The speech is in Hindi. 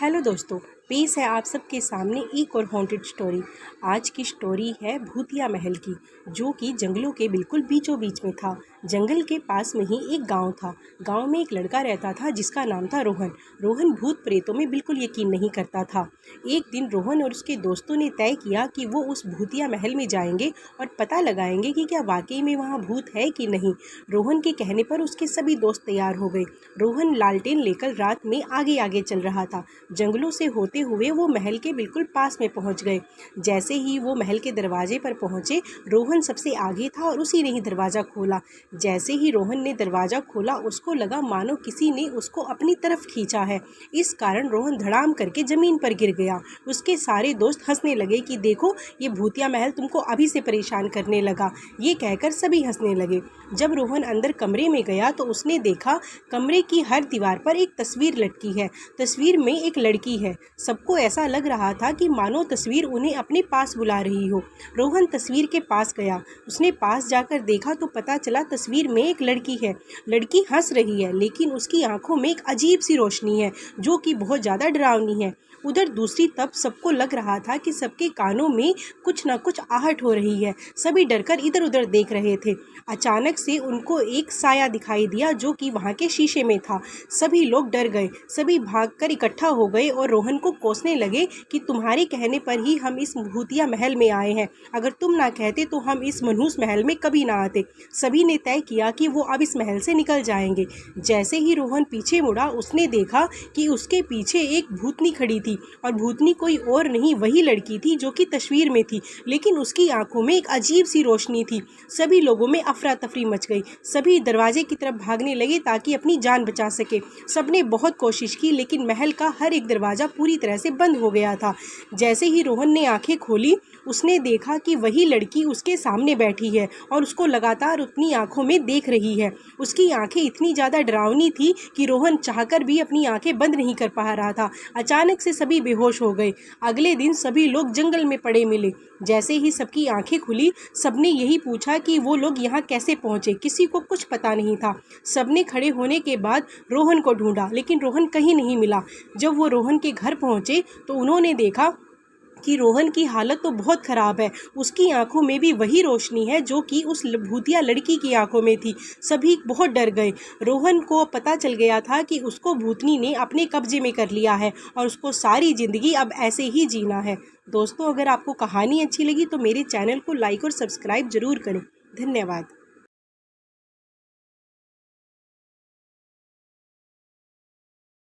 हेलो दोस्तों, पेश है आप सबके सामने एक और हॉन्टेड स्टोरी। आज की स्टोरी है भूतिया महल की, जो कि जंगलों के बिल्कुल बीचों बीच में था। जंगल के पास में ही एक गांव था। गांव में एक लड़का रहता था जिसका नाम था रोहन। रोहन भूत प्रेतों में बिल्कुल यकीन नहीं करता था। एक दिन रोहन और उसके दोस्तों ने तय किया कि वो उस भूतिया महल में जाएंगे और पता लगाएंगे कि क्या वाकई में वहाँ भूत है कि नहीं। रोहन के कहने पर उसके सभी दोस्त तैयार हो गए। रोहन लालटेन लेकर रात में आगे आगे चल रहा था। जंगलों से होते हुए वो महल के बिल्कुल पास में पहुंच गए। जैसे ही वो महल के दरवाजे पर पहुंचे, रोहन सबसे आगे था और उसी ने ही दरवाज़ा खोला। जैसे ही रोहन ने दरवाज़ा खोला, उसको लगा मानो किसी ने उसको अपनी तरफ खींचा है। इस कारण रोहन धड़ाम करके ज़मीन पर गिर गया। उसके सारे दोस्त हंसने लगे कि देखो, ये भूतिया महल तुमको अभी से परेशान करने लगा। ये कहकर सभी हंसने लगे। जब रोहन अंदर कमरे में गया तो उसने देखा कमरे की हर दीवार पर एक तस्वीर लटकी है। तस्वीर में एक लड़की है। सबको ऐसा लग रहा था कि मानो तस्वीर उन्हें अपने पास बुला रही हो। रोहन तस्वीर के पास गया। उसने पास जाकर देखा तो पता चला तस्वीर में एक लड़की है। लड़की हंस रही है, लेकिन उसकी आंखों में एक अजीब सी रोशनी है जो कि बहुत ज़्यादा डरावनी है। उधर दूसरी तरफ सबको लग रहा था कि सबके कानों में कुछ न कुछ आहट हो रही है। सभी डरकर इधर उधर देख रहे थे। अचानक से उनको एक साया दिखाई दिया जो कि वहाँ के शीशे में था। सभी लोग डर गए। सभी भागकर इकट्ठा हो गए और रोहन को कोसने लगे कि तुम्हारे कहने पर ही हम इस भूतिया महल में आए हैं। अगर तुम ना कहते तो हम इस मनहूस महल में कभी ना आते। सभी ने तय किया कि वो अब इस महल से निकल जाएंगे। जैसे ही रोहन पीछे मुड़ा, उसने देखा कि उसके पीछे एक भूतनी खड़ी थी और भूतनी कोई और नहीं, वही लड़की थी जो कि तस्वीर में थी, लेकिन उसकी आंखों में एक अजीब सी रोशनी थी। सभी लोगों में अफरा तफरी मच गई। सभी दरवाजे की तरफ भागने लगे ताकि अपनी जान बचा सके। सबने बहुत कोशिश की, लेकिन महल का हर एक दरवाज़ा पूरी तरह से बंद हो गया था। जैसे ही रोहन ने आंखें खोली, उसने देखा कि वही लड़की उसके सामने बैठी है और उसको लगातार अपनी आंखों में देख रही है। उसकी आंखें इतनी ज़्यादा डरावनी थी कि रोहन चाहकर भी अपनी आंखें बंद नहीं कर पा रहा था। अचानक से सभी बेहोश हो गए। अगले दिन सभी लोग जंगल में पड़े मिले। जैसे ही सबकी आंखें खुली, सबने यही पूछा कि वो लोग यहाँ कैसे पहुँचे। किसी को कुछ पता नहीं था। सबने खड़े होने के बाद रोहन को ढूंढा, लेकिन रोहन कहीं नहीं मिला। जब वो रोहन के घर पहुँचे तो उन्होंने देखा कि रोहन की हालत तो बहुत ख़राब है। उसकी आंखों में भी वही रोशनी है जो कि उस भूतिया लड़की की आंखों में थी। सभी बहुत डर गए। रोहन को पता चल गया था कि उसको भूतनी ने अपने कब्जे में कर लिया है और उसको सारी ज़िंदगी अब ऐसे ही जीना है। दोस्तों, अगर आपको कहानी अच्छी लगी तो मेरे चैनल को लाइक और सब्सक्राइब ज़रूर करें। धन्यवाद।